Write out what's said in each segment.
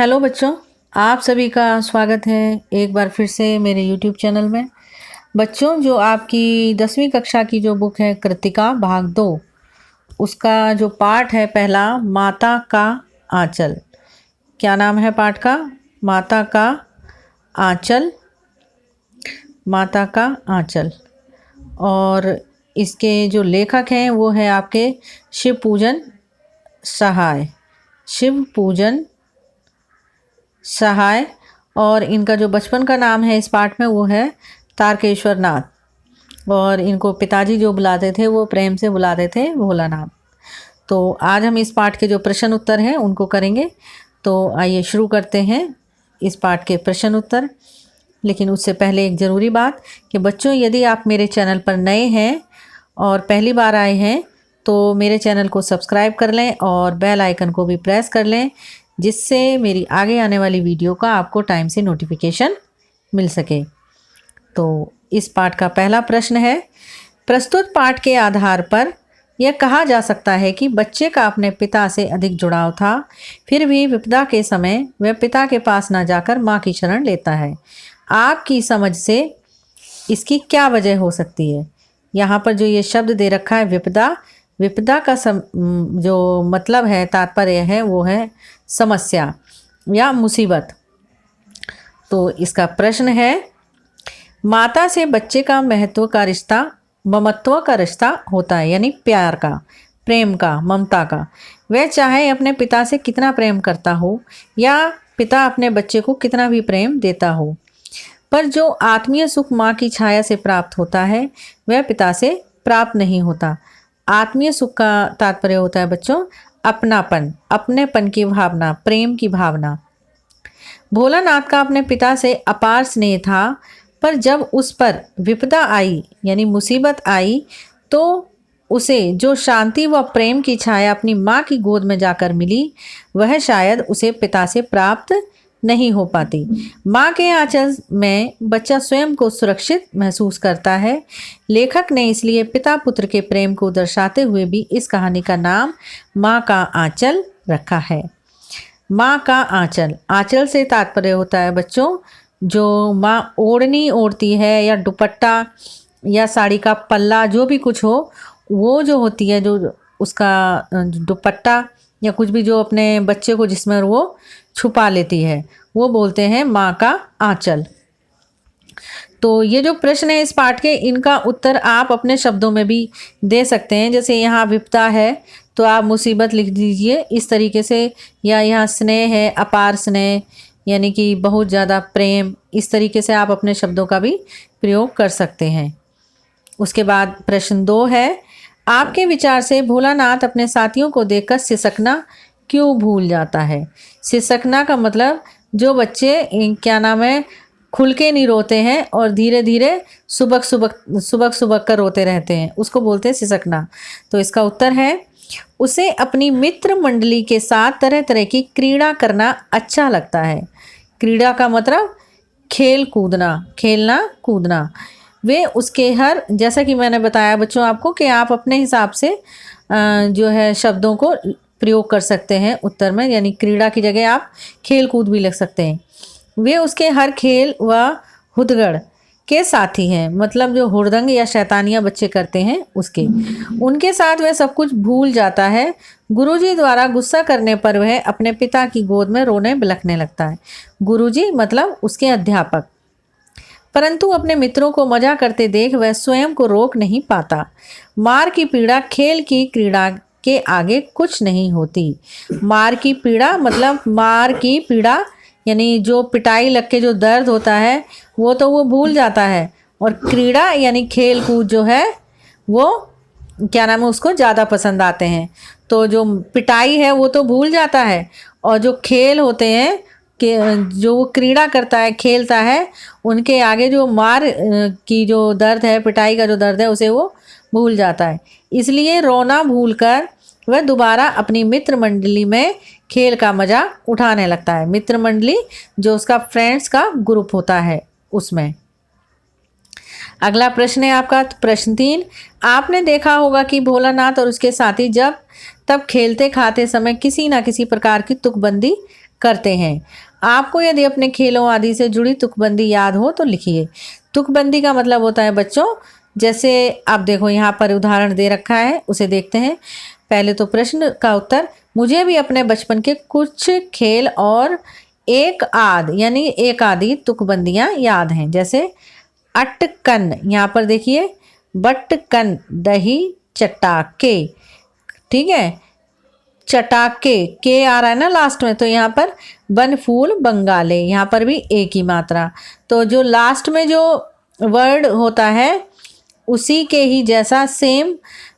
Hello बच्चों, आप सभी का स्वागत है एक बार फिर से मेरे YouTube चैनल में। बच्चों, जो आपकी 10वीं कक्षा की जो बुक है कृतिका भाग 2, उसका जो पाठ है पहला, माता का आंचल। क्या नाम है पाठ का? माता का आंचल। माता का आंचल। और इसके जो लेखक हैं वो है आपके शिवपूजन सहाय। शिवपूजन सहाय। और इनका जो बचपन का नाम है इस पाठ में वो है तारकेश्वर नाथ। और इनको पिताजी जो बुलाते थे वो प्रेम से बुलाते थे भोलानाथ। तो आज हम इस पाठ के जो प्रश्न उत्तर हैं उनको करेंगे। तो आइए शुरू करते हैं इस पाठ के प्रश्न उत्तर। लेकिन उससे पहले एक ज़रूरी बात कि बच्चों, यदि आप मेरे चैनल पर नए हैं और पहली बार आए हैं तो मेरे चैनल को सब्सक्राइब कर लें और बेल आइकन को भी प्रेस कर लें, जिससे मेरी आगे आने वाली वीडियो का आपको टाइम से नोटिफिकेशन मिल सके। तो इस पाठ का पहला प्रश्न है, प्रस्तुत पाठ के आधार पर यह कहा जा सकता है कि बच्चे का अपने पिता से अधिक जुड़ाव था, फिर भी विपदा के समय वह पिता के पास न जाकर माँ की शरण लेता है। आपकी समझ से इसकी क्या वजह हो सकती है? यहाँ पर जो ये शब्द दे रखा है विपदा, विपदा का जो मतलब है, तात्पर्य है, वो है समस्या या मुसीबत। तो इसका प्रश्न है, माता से बच्चे का महत्व का रिश्ता ममत्व का रिश्ता होता है, यानी प्यार का, प्रेम का, ममता का। वह चाहे अपने पिता से कितना प्रेम करता हो या पिता अपने बच्चे को कितना भी प्रेम देता हो, पर जो आत्मीय सुख माँ की छाया से प्राप्त होता है वह पिता से प्राप्त नहीं होता। आत्मीय सुख का तात्पर्य होता है बच्चों अपनापन, अपनेपन की भावना, प्रेम की भावना। भोलानाथ का अपने पिता से अपार स्नेह था, पर जब उस पर विपदा आई यानी मुसीबत आई तो उसे जो शांति व प्रेम की छाया अपनी माँ की गोद में जाकर मिली, वह शायद उसे पिता से प्राप्त नहीं हो पाती। माँ के आंचल में बच्चा स्वयं को सुरक्षित महसूस करता है। लेखक ने इसलिए पिता पुत्र के प्रेम को दर्शाते हुए भी इस कहानी का नाम माँ का आंचल रखा है। माँ का आंचल, आंचल से तात्पर्य होता है बच्चों जो माँ ओढ़नी ओढ़ती है या दुपट्टा या साड़ी का पल्ला, जो भी कुछ हो, वो जो होती है, जो उसका दुपट्टा या कुछ भी जो अपने बच्चे को जिसमें वो छुपा लेती है, वो बोलते हैं माँ का आंचल। तो ये जो प्रश्न है इस पाठ के, इनका उत्तर आप अपने शब्दों में भी दे सकते हैं। जैसे यहाँ विपदा है तो आप मुसीबत लिख दीजिए इस तरीके से, या यहाँ स्नेह है, अपार स्नेह यानी कि बहुत ज़्यादा प्रेम, इस तरीके से आप अपने शब्दों का भी प्रयोग कर सकते हैं। उसके बाद प्रश्न 2 है, आपके विचार से भोलानाथ अपने साथियों को देखकर सिसकना क्यों भूल जाता है? सिसकना का मतलब जो बच्चे क्या नाम है खुल के नहीं रोते हैं और धीरे धीरे सुबक सुबक कर रोते रहते हैं, उसको बोलते हैं सिसकना। तो इसका उत्तर है, उसे अपनी मित्र मंडली के साथ तरह तरह की क्रीड़ा करना अच्छा लगता है। क्रीड़ा का मतलब खेल कूदना, खेलना कूदना। वे उसके हर, जैसा कि मैंने बताया बच्चों आपको कि आप अपने हिसाब से जो है शब्दों को प्रयोग कर सकते हैं उत्तर में, यानी क्रीड़ा की जगह आप खेल कूद भी लिख सकते हैं। वे उसके हर खेल व हुदगड़ के साथी हैं, मतलब जो हुड़दंग या शैतानियाँ बच्चे करते हैं उसके, उनके साथ वह सब कुछ भूल जाता है। गुरुजी द्वारा गुस्सा करने पर वह अपने पिता की गोद में रोने बिलखने लगता है। गुरुजी मतलब उसके अध्यापक। परंतु अपने मित्रों को मजा करते देख वह स्वयं को रोक नहीं पाता। मार की पीड़ा खेल की क्रीड़ा के आगे कुछ नहीं होती। मार की पीड़ा मतलब मार की पीड़ा यानी जो पिटाई लग के जो दर्द होता है वो तो वो भूल जाता है, और क्रीड़ा यानी खेल कूद जो है वो क्या नाम है उसको ज़्यादा पसंद आते हैं। तो जो पिटाई है वो तो भूल जाता है, और जो खेल होते हैं कि जो वो क्रीड़ा करता है, खेलता है, उनके आगे जो मार की जो दर्द है, पिटाई का जो दर्द है, उसे वो भूल जाता है। इसलिए रोना भूलकर वह दोबारा अपनी मित्र मंडली में खेल का मजा उठाने लगता है। मित्र मंडली जो उसका फ्रेंड्स का ग्रुप होता है उसमें। अगला प्रश्न है आपका प्रश्न 3, आपने देखा होगा कि भोलानाथ और उसके साथी जब तब खेलते खाते समय किसी ना किसी प्रकार की तुकबंदी करते हैं। आपको यदि अपने खेलों आदि से जुड़ी तुकबंदी याद हो तो लिखिए। तुकबंदी का मतलब होता है बच्चों, जैसे आप देखो यहाँ पर उदाहरण दे रखा है, उसे देखते हैं। पहले तो प्रश्न का उत्तर, मुझे भी अपने बचपन के कुछ खेल और एक आधी तुकबंदियाँ याद हैं। जैसे अटकन, यहाँ पर देखिए बटकन, दही चटाके, ठीक है, चटाके के आ रहा है ना लास्ट में, तो यहाँ पर बन फूल बंगाले, यहाँ पर भी एक ही मात्रा। तो जो लास्ट में जो वर्ड होता है उसी के ही जैसा सेम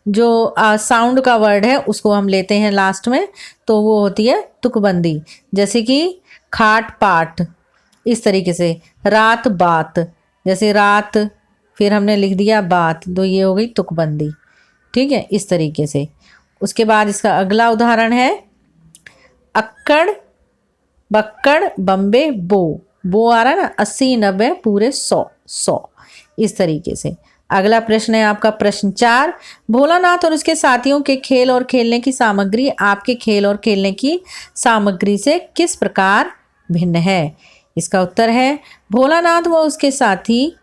जो साउंड का वर्ड है उसको हम लेते हैं लास्ट में, तो वो होती है तुकबंदी। जैसे कि खाट पाठ, इस तरीके से। रात बात, जैसे रात फिर हमने लिख दिया बात, तो ये हो गई तुकबंदी, ठीक है, इस तरीके से। उसके बाद इसका अगला उदाहरण है अक्कड़ बक्कड़ बम्बे बो आ रहा है ना, 80 90 पूरे 100, इस तरीके से। अगला प्रश्न है आपका प्रश्न 4, भोलानाथ और उसके साथियों के खेल और खेलने की सामग्री आपके खेल और खेलने की सामग्री से किस प्रकार भिन्न है। इसका उत्तर है भोलानाथ व उसके साथी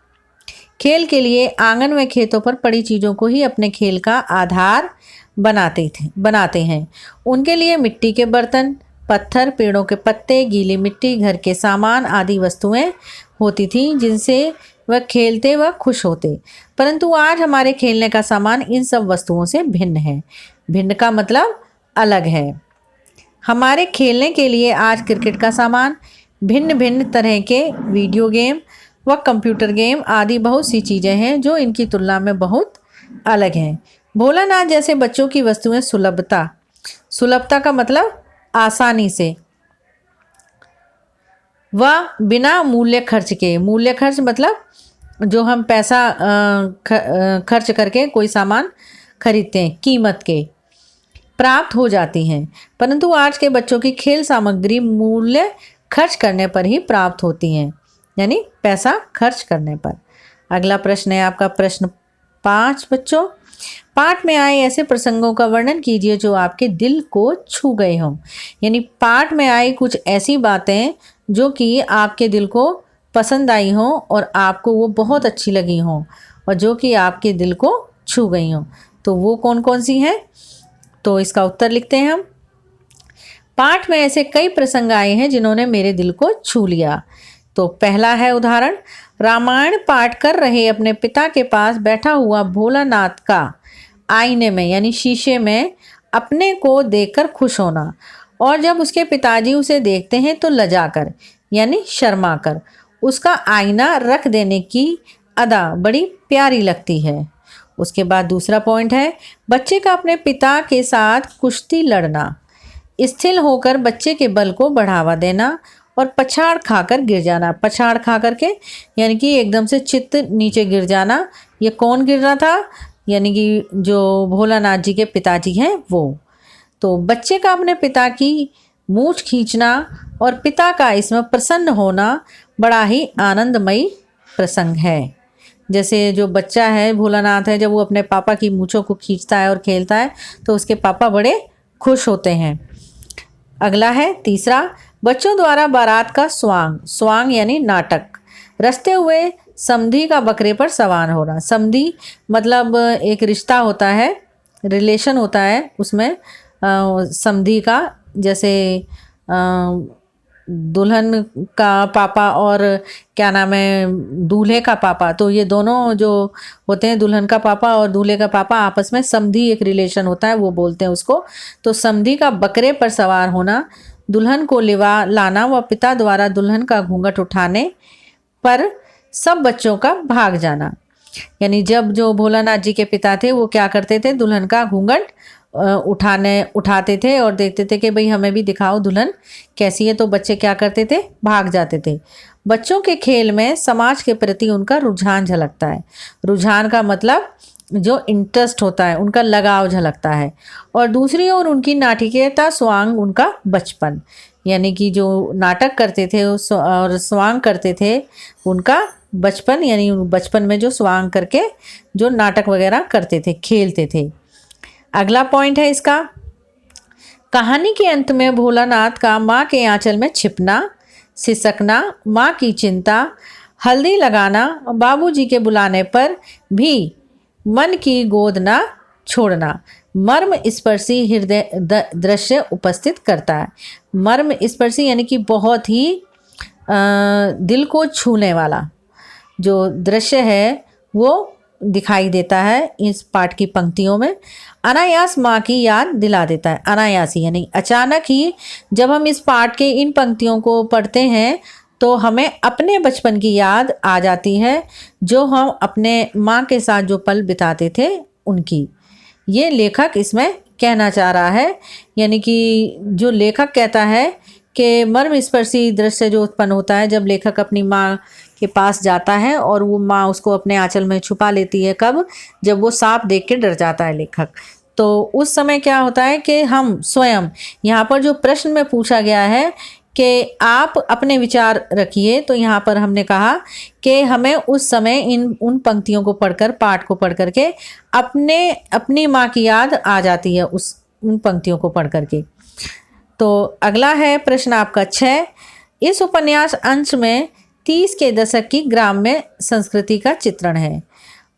खेल के लिए आंगन में खेतों पर पड़ी चीज़ों को ही अपने खेल का आधार बनाते हैं। उनके लिए मिट्टी के बर्तन, पत्थर, पेड़ों के पत्ते, गीली मिट्टी, घर के सामान आदि वस्तुएं होती थीं जिनसे वह खेलते व खुश होते। परंतु आज हमारे खेलने का सामान इन सब वस्तुओं से भिन्न है। भिन्न का मतलब अलग है। हमारे खेलने के लिए आज क्रिकेट का सामान, भिन्न भिन्न तरह के वीडियो गेम व कंप्यूटर गेम आदि बहुत सी चीज़ें हैं जो इनकी तुलना में बहुत अलग हैं। भोलानाथ जैसे बच्चों की वस्तुएं सुलभता का मतलब आसानी से व बिना मूल्य खर्च के, मूल्य खर्च मतलब जो हम पैसा खर्च करके कोई सामान खरीदते हैं, कीमत के, प्राप्त हो जाती हैं। परंतु आज के बच्चों की खेल सामग्री मूल्य खर्च करने पर ही प्राप्त होती हैं, यानी पैसा खर्च करने पर। अगला प्रश्न है आपका प्रश्न 5 बच्चों, पाठ में आए ऐसे प्रसंगों का वर्णन कीजिए जो आपके दिल को छू गए हों। यानी पाठ में आई कुछ ऐसी बातें जो कि आपके दिल को पसंद आई हों और आपको वो बहुत अच्छी लगी हों और जो कि आपके दिल को छू गई हों, तो वो कौन कौन सी हैं। तो इसका उत्तर लिखते हैं हम। पाठ में ऐसे कई प्रसंग आए हैं जिन्होंने मेरे दिल को छू लिया। तो पहला है उदाहरण, रामायण पाठ कर रहे अपने पिता के पास बैठा हुआ भोलानाथ का आईने में यानी शीशे में अपने को देखकर खुश होना, और जब उसके पिताजी उसे देखते हैं तो लजाकर यानी शर्माकर उसका आईना रख देने की अदा बड़ी प्यारी लगती है। उसके बाद दूसरा पॉइंट है, बच्चे का अपने पिता के साथ कुश्ती लड़ना, स्थिर होकर बच्चे के बल को बढ़ावा देना और पछाड़ खाकर गिर जाना। पछाड़ खा करके यानी कि एकदम से चित्त नीचे गिर जाना। ये कौन गिर रहा था, यानी कि जो भोलानाथ जी के पिताजी हैं वो। तो बच्चे का अपने पिता की मूंछ खींचना और पिता का इसमें प्रसन्न होना बड़ा ही आनंदमयी प्रसंग है। जैसे जो बच्चा है भोलानाथ है, जब वो अपने पापा की मूंछों को खींचता है और खेलता है तो उसके पापा बड़े खुश होते हैं। अगला है तीसरा, बच्चों द्वारा बारात का स्वांग यानी नाटक, रचते हुए समधी का बकरे पर सवार होना। समधी मतलब एक रिश्ता होता है, रिलेशन होता है उसमें समधी का, जैसे दुल्हन का पापा और क्या नाम है दूल्हे का पापा, तो ये दोनों जो होते हैं दुल्हन का पापा और दूल्हे का पापा आपस में समधी एक रिलेशन होता है, वो बोलते हैं उसको। तो समधी का बकरे पर सवार होना, दुल्हन को लिवा लाना व पिता द्वारा दुल्हन का घूंघट उठाने पर सब बच्चों का भाग जाना। यानी जब जो भोलानाथ जी के पिता थे वो क्या करते थे, दुल्हन का घूंघट उठाते थे और देखते थे कि भाई हमें भी दिखाओ दुल्हन कैसी है, तो बच्चे क्या करते थे, भाग जाते थे। बच्चों के खेल में समाज के प्रति उनका रुझान झलकता है। रुझान का मतलब जो इंटरेस्ट होता है, उनका लगाव झलकता है। और दूसरी ओर उनकी नाटकीयता, स्वांग उनका बचपन, यानी कि जो नाटक करते थे और स्वांग करते थे उनका बचपन, यानी बचपन में जो स्वांग करके जो नाटक वगैरह करते थे, खेलते थे। अगला पॉइंट है इसका, कहानी के अंत में भोलानाथ का माँ के आंचल में छिपना, सिसकना, माँ की चिंता, हल्दी लगाना, बाबूजी के बुलाने पर भी मन की गोद ना छोड़ना, मर्म स्पर्शी हृदय दृश्य उपस्थित करता है। मर्म स्पर्शी यानी कि बहुत ही दिल को छूने वाला जो दृश्य है वो दिखाई देता है इस पाठ की पंक्तियों में। अनायास माँ की याद दिला देता है। अनायास ही यानी अचानक ही जब हम इस पाठ के इन पंक्तियों को पढ़ते हैं तो हमें अपने बचपन की याद आ जाती है, जो हम अपने माँ के साथ जो पल बिताते थे उनकी। ये लेखक इसमें कहना चाह रहा है, यानी कि जो लेखक कहता है कि मर्म स्पर्शी दृश्य जो उत्पन्न होता है जब लेखक अपनी माँ के पास जाता है और वो माँ उसको अपने आंचल में छुपा लेती है। कब? जब वो सांप देख के डर जाता है लेखक। तो उस समय क्या होता है कि हम स्वयं, यहाँ पर जो प्रश्न में पूछा गया है कि आप अपने विचार रखिए, तो यहाँ पर हमने कहा कि हमें उस समय उन पंक्तियों को पढ़कर, पाठ को पढ़ करके अपनी माँ की याद आ जाती है उन पंक्तियों को पढ़ करके। तो अगला है प्रश्न आपका 6। इस उपन्यास अंश में 30 के दशक की ग्राम्य संस्कृति का चित्रण है।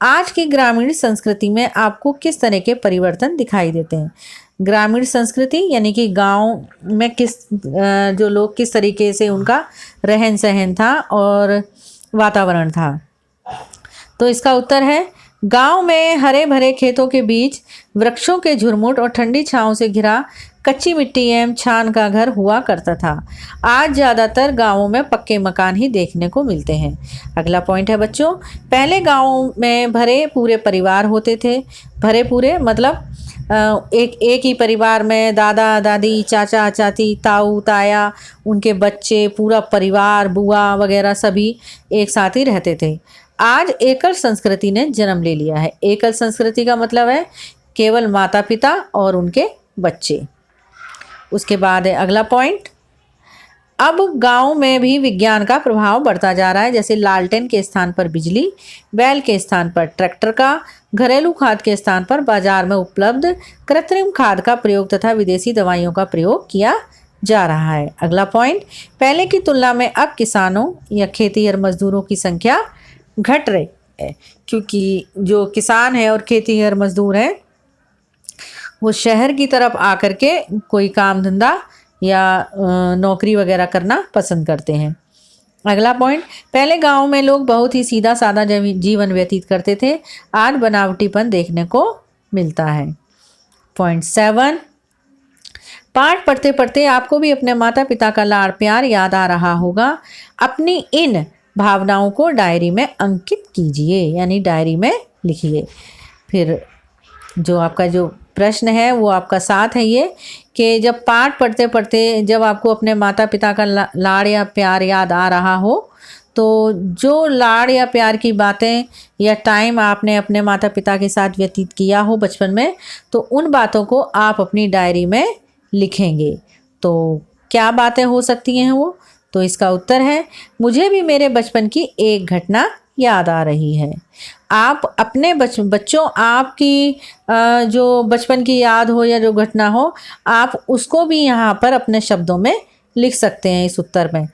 आज की ग्रामीण संस्कृति में आपको किस तरह के परिवर्तन दिखाई देते हैं? ग्रामीण संस्कृति यानी कि गांव में जो लोग किस तरीके से उनका रहन सहन था और वातावरण था। तो इसका उत्तर है गांव में हरे भरे खेतों के बीच वृक्षों के झुरमुट और ठंडी छांव से घिरा कच्ची मिट्टी एवं छान का घर हुआ करता था। आज ज़्यादातर गांवों में पक्के मकान ही देखने को मिलते हैं। अगला पॉइंट है बच्चों, पहले गांवों में भरे पूरे परिवार होते थे। भरे पूरे मतलब एक ही परिवार में दादा दादी, चाचा चाची, ताऊ ताया, उनके बच्चे, पूरा परिवार, बुआ वगैरह सभी एक साथ ही रहते थे। आज एकल संस्कृति ने जन्म ले लिया है। एकल संस्कृति का मतलब है केवल माता पिता और उनके बच्चे। उसके बाद है अगला पॉइंट, अब गांव में भी विज्ञान का प्रभाव बढ़ता जा रहा है। जैसे लालटेन के स्थान पर बिजली, बैल के स्थान पर ट्रैक्टर का, घरेलू खाद के स्थान पर बाजार में उपलब्ध कृत्रिम खाद का प्रयोग तथा विदेशी दवाइयों का प्रयोग किया जा रहा है। अगला पॉइंट, पहले की तुलना में अब किसानों या खेतीहर मजदूरों की संख्या घट रही है, क्योंकि जो किसान है और खेतीहर मजदूर हैं वो शहर की तरफ आकर के कोई काम धंधा या नौकरी वगैरह करना पसंद करते हैं। अगला पॉइंट, पहले गांव में लोग बहुत ही सीधा साधा जीवन व्यतीत करते थे। आज बनावटीपन देखने को मिलता है। पॉइंट 7, पाठ पढ़ते पढ़ते आपको भी अपने माता पिता का लाड़ प्यार याद आ रहा होगा। अपनी इन भावनाओं को डायरी में अंकित कीजिए, यानी डायरी में लिखिए। फिर जो आपका जो प्रश्न है वो आपका 7 है ये, कि जब पाठ पढ़ते पढ़ते जब आपको अपने माता पिता का लाड़ या प्यार याद आ रहा हो, तो जो लाड़ या प्यार की बातें या टाइम आपने अपने माता पिता के साथ व्यतीत किया हो बचपन में, तो उन बातों को आप अपनी डायरी में लिखेंगे। तो क्या बातें हो सकती हैं वो? तो इसका उत्तर है, मुझे भी मेरे बचपन की एक घटना याद आ रही है। आप अपने बच्चों आपकी जो बचपन की याद हो या जो घटना हो, आप उसको भी यहाँ पर अपने शब्दों में लिख सकते हैं इस उत्तर में।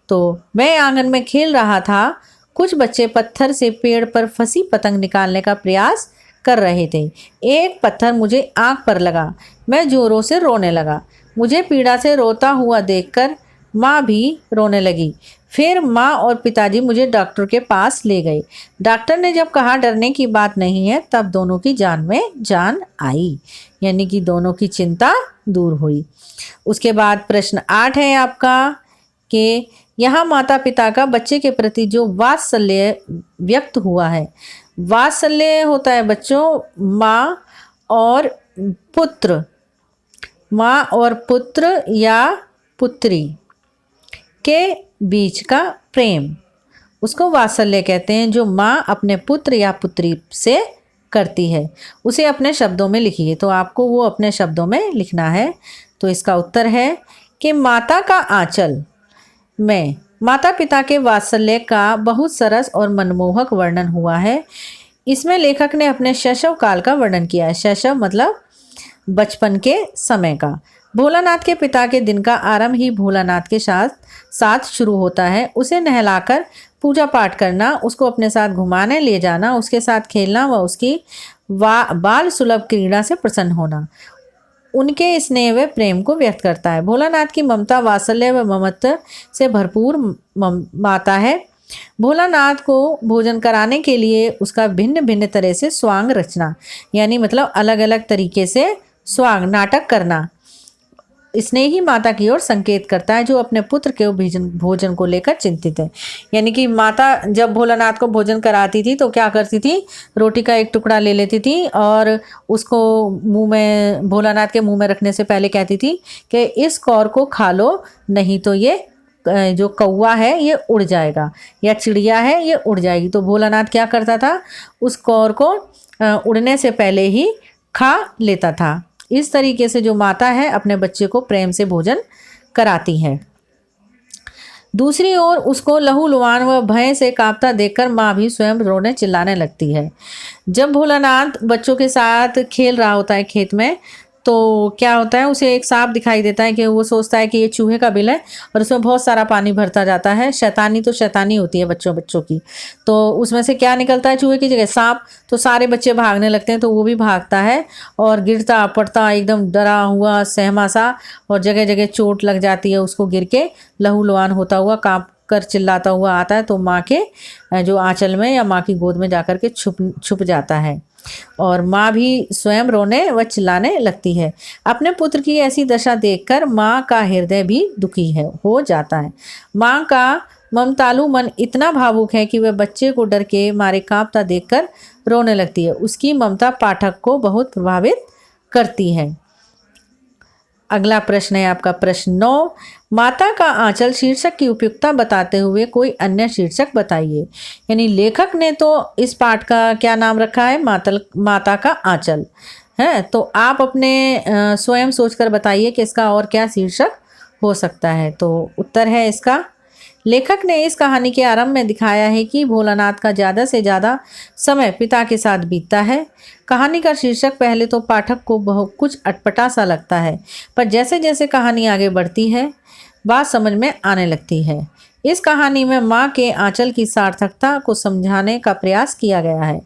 तो मैं आंगन में खेल रहा था, कुछ बच्चे पत्थर से पेड़ पर फंसी पतंग निकालने का प्रयास कर रहे थे। एक पत्थर मुझे आँख पर लगा, मैं जोरों से रोने लगा। मुझे पीड़ा से रोता हुआ देखकर माँ भी रोने लगी। फिर माँ और पिताजी मुझे डॉक्टर के पास ले गए। डॉक्टर ने जब कहा डरने की बात नहीं है, तब दोनों की जान में जान आई, यानी कि दोनों की चिंता दूर हुई। उसके बाद प्रश्न 8 है आपका, कि यहाँ माता पिता का बच्चे के प्रति जो वात्सल्य व्यक्त हुआ है। वात्सल्य होता है बच्चों माँ और पुत्र या पुत्री के बीच का प्रेम, उसको वात्सल्य कहते हैं। जो माँ अपने पुत्र या पुत्री से करती है, उसे अपने शब्दों में लिखिए। तो आपको वो अपने शब्दों में लिखना है। तो इसका उत्तर है कि माता का आंचल में माता पिता के वात्सल्य का बहुत सरस और मनमोहक वर्णन हुआ है। इसमें लेखक ने अपने शैशव काल का वर्णन किया है। शैशव मतलब बचपन के समय का। भोलानाथ के पिता के दिन का आरंभ ही भोलानाथ के साथ साथ शुरू होता है। उसे नहलाकर पूजा पाठ करना, उसको अपने साथ घुमाने ले जाना, उसके साथ खेलना व उसकी बाल सुलभ क्रीड़ा से प्रसन्न होना उनके स्नेह व प्रेम को व्यक्त करता है। भोलानाथ की ममता, वात्सल्य व ममत्व से भरपूर माता है। भोलानाथ को भोजन कराने के लिए उसका भिन्न भिन्न तरह से स्वांग रचना, यानी मतलब अलग अलग तरीके से स्वांग नाटक करना स्नेही माता की ओर संकेत करता है, जो अपने पुत्र के भोजन को लेकर चिंतित है। यानी कि माता जब भोलानाथ को भोजन कराती थी तो क्या करती थी, रोटी का एक टुकड़ा ले लेती थी और उसको मुंह में, भोलानाथ के मुंह में रखने से पहले कहती थी कि इस कौर को खा लो, नहीं तो ये जो कौवा है ये उड़ जाएगा या चिड़िया है ये उड़ जाएगी। तो भोलानाथ क्या करता था, उस कौर को उड़ने से पहले ही खा लेता था। इस तरीके से जो माता है अपने बच्चे को प्रेम से भोजन कराती है। दूसरी ओर उसको लहूलुहान व भय से कांपता देखकर माँ भी स्वयं रोने चिल्लाने लगती है। जब भोलानाथ बच्चों के साथ खेल रहा होता है खेत में, तो क्या होता है, उसे एक सांप दिखाई देता है कि वो सोचता है कि ये चूहे का बिल है और उसमें बहुत सारा पानी भरता जाता है। शैतानी तो शैतानी होती है बच्चों की, तो उसमें से क्या निकलता है, चूहे की जगह सांप। तो सारे बच्चे भागने लगते हैं, तो वो भी भागता है और गिरता पड़ता एकदम डरा हुआ सहमा सा, और जगह जगह चोट लग जाती है उसको, गिर के लहूलुहान होता हुआ कांप कर चिल्लाता हुआ आता है। तो माँ के जो आंचल में या माँ की गोद में जाकर के छुप जाता है और माँ भी स्वयं रोने व चिल्लाने लगती है। अपने पुत्र की ऐसी दशा देखकर माँ का हृदय भी दुखी हो जाता है। माँ का ममतालु मन इतना भावुक है कि वह बच्चे को डर के मारे कांपता देखकर रोने लगती है। उसकी ममता पाठक को बहुत प्रभावित करती है। अगला प्रश्न है आपका प्रश्न 9। माता का आंचल शीर्षक की उपयुक्तता बताते हुए कोई अन्य शीर्षक बताइए। यानी लेखक ने तो इस पाठ का क्या नाम रखा है, माता का आंचल है। तो आप अपने स्वयं सोचकर बताइए कि इसका और क्या शीर्षक हो सकता है। तो उत्तर है इसका, लेखक ने इस कहानी के आरंभ में दिखाया है कि भोलानाथ का ज़्यादा से ज़्यादा समय पिता के साथ बीतता है। कहानी का शीर्षक पहले तो पाठक को बहुत कुछ अटपटा सा लगता है, पर जैसे जैसे कहानी आगे बढ़ती है बात समझ में आने लगती है। इस कहानी में माँ के आंचल की सार्थकता को समझाने का प्रयास किया गया है।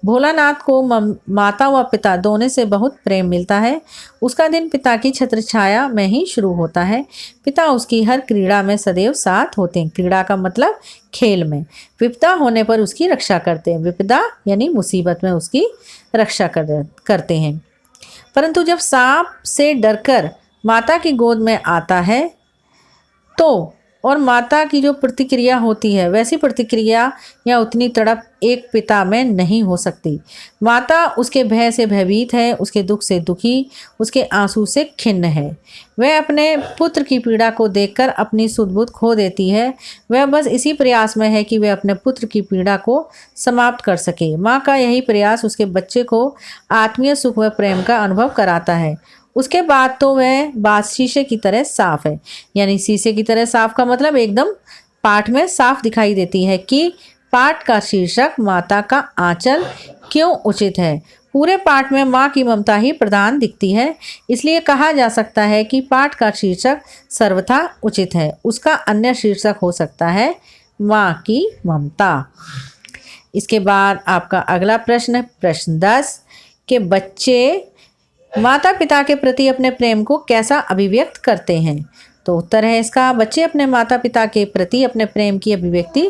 भोलानाथ को माता व पिता दोनों से बहुत प्रेम मिलता है। उसका दिन पिता की छत्र छाया में ही शुरू होता है। पिता उसकी हर क्रीड़ा में सदैव साथ होते हैं। क्रीड़ा का मतलब खेल में। विपदा होने पर उसकी रक्षा करते हैं। विपदा यानी मुसीबत में उसकी रक्षा करते हैं। परंतु जब सांप से डरकर माता की गोद में आता है तो और माता की जो प्रतिक्रिया होती है वैसी प्रतिक्रिया या उतनी तड़प एक पिता में नहीं हो सकती। माता उसके भय से भयभीत है, उसके दुख से दुखी, उसके आंसू से खिन्न है। वह अपने पुत्र की पीड़ा को देखकर अपनी सुध-बुध खो देती है। वह बस इसी प्रयास में है कि वह अपने पुत्र की पीड़ा को समाप्त कर सके। माँ का यही प्रयास उसके बच्चे को आत्मीय सुख व प्रेम का अनुभव कराता है। उसके बाद तो वह बात शीशे की तरह साफ है। यानी शीशे की तरह साफ का मतलब एकदम पाठ में साफ दिखाई देती है कि पाठ का शीर्षक माता का आंचल क्यों उचित है। पूरे पाठ में माँ की ममता ही प्रधान दिखती है, इसलिए कहा जा सकता है कि पाठ का शीर्षक सर्वथा उचित है। उसका अन्य शीर्षक हो सकता है माँ की ममता। इसके बाद आपका अगला प्रश्न है प्रश्न 10 के बच्चे माता पिता के प्रति अपने प्रेम को कैसा अभिव्यक्त करते हैं। तो उत्तर है इसका, बच्चे अपने माता पिता के प्रति अपने प्रेम की अभिव्यक्ति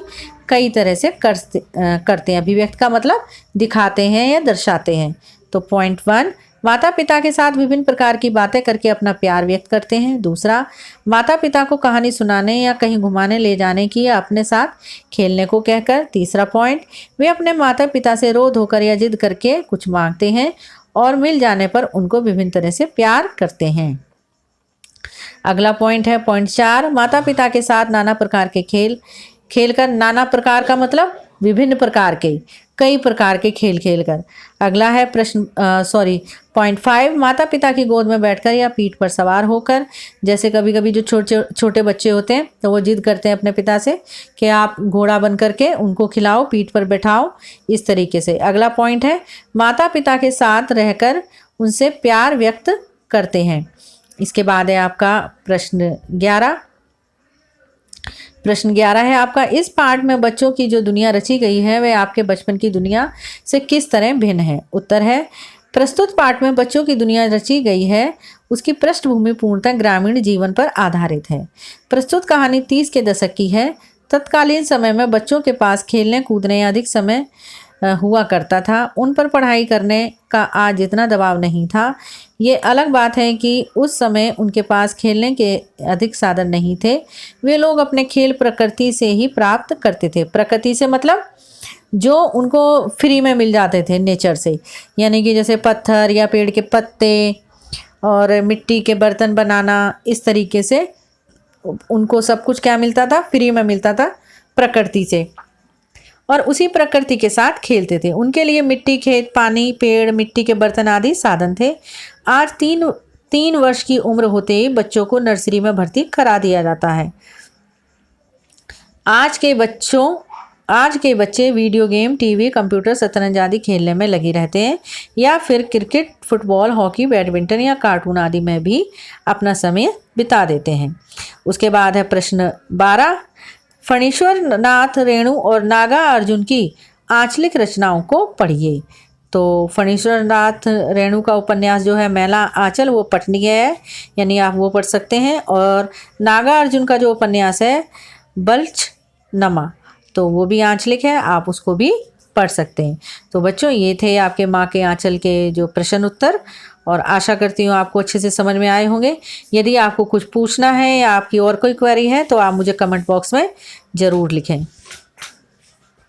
कई तरह से करते हैं। अभिव्यक्त का मतलब दिखाते हैं या दर्शाते हैं। तो पॉइंट 1, माता पिता के साथ विभिन्न प्रकार की बातें करके अपना प्यार व्यक्त करते हैं। दूसरा, माता पिता को कहानी सुनाने या कहीं घुमाने ले जाने की या अपने साथ खेलने को कहकर। तीसरा पॉइंट, वे अपने माता पिता से रो धोकर या जिद करके कुछ मांगते हैं और मिल जाने पर उनको विभिन्न तरह से प्यार करते हैं। अगला पॉइंट है पॉइंट 4, माता पिता के साथ नाना प्रकार के खेलकर। नाना प्रकार का मतलब विभिन्न प्रकार के, कई प्रकार के खेल खेलकर। अगला है पॉइंट 5, माता पिता की गोद में बैठकर या पीठ पर सवार होकर। जैसे कभी कभी जो छोटे बच्चे होते हैं तो वो जिद करते हैं अपने पिता से कि आप घोड़ा बन करके उनको खिलाओ, पीठ पर बैठाओ, इस तरीके से। अगला पॉइंट है माता पिता के साथ रहकर उनसे प्यार व्यक्त करते हैं। इसके बाद है आपका प्रश्न 11। प्रश्न 11 है आपका, इस पाठ में बच्चों की जो दुनिया रची गई है वह आपके बचपन की दुनिया से किस तरह भिन्न है। उत्तर है, प्रस्तुत पाठ में बच्चों की दुनिया रची गई है उसकी पृष्ठभूमि पूर्णतः ग्रामीण जीवन पर आधारित है। प्रस्तुत कहानी 30 के दशक की है। तत्कालीन समय में बच्चों के पास खेलने कूदने या अधिक समय हुआ करता था। उन पर पढ़ाई करने का आज जितना दबाव नहीं था। ये अलग बात है कि उस समय उनके पास खेलने के अधिक साधन नहीं थे। वे लोग अपने खेल प्रकृति से ही प्राप्त करते थे। प्रकृति से मतलब जो उनको फ्री में मिल जाते थे नेचर से, यानी कि जैसे पत्थर या पेड़ के पत्ते और मिट्टी के बर्तन बनाना, इस तरीके से उनको सब कुछ क्या मिलता था, फ्री में मिलता था प्रकृति से, और उसी प्रकृति के साथ खेलते थे। उनके लिए मिट्टी, खेत, पानी, पेड़, मिट्टी के बर्तन आदि साधन थे। आज तीन वर्ष की उम्र होते ही बच्चों को नर्सरी में भर्ती करा दिया जाता है। आज के बच्चे वीडियो गेम, टीवी, कंप्यूटर, शतरंज आदि खेलने में लगे रहते हैं या फिर क्रिकेट, फुटबॉल, हॉकी, बैडमिंटन या कार्टून आदि में भी अपना समय बिता देते हैं। उसके बाद है प्रश्न 12। फणीश्वर नाथ रेणु और नागा अर्जुन की आंचलिक रचनाओं को पढ़िए। तो फणीश्वर नाथ रेणु का उपन्यास जो है मैला आंचल, वो पठनीय है, यानी आप वो पढ़ सकते हैं। और नागा अर्जुन का जो उपन्यास है बल्च नमा, तो वो भी आंचलिक है, आप उसको भी पढ़ सकते हैं। तो बच्चों, ये थे आपके माँ के आंचल के जो प्रश्न उत्तर, और आशा करती हूँ आपको अच्छे से समझ में आए होंगे। यदि आपको कुछ पूछना है या आपकी और कोई क्वेरी है तो आप मुझे कमेंट बॉक्स में ज़रूर लिखें।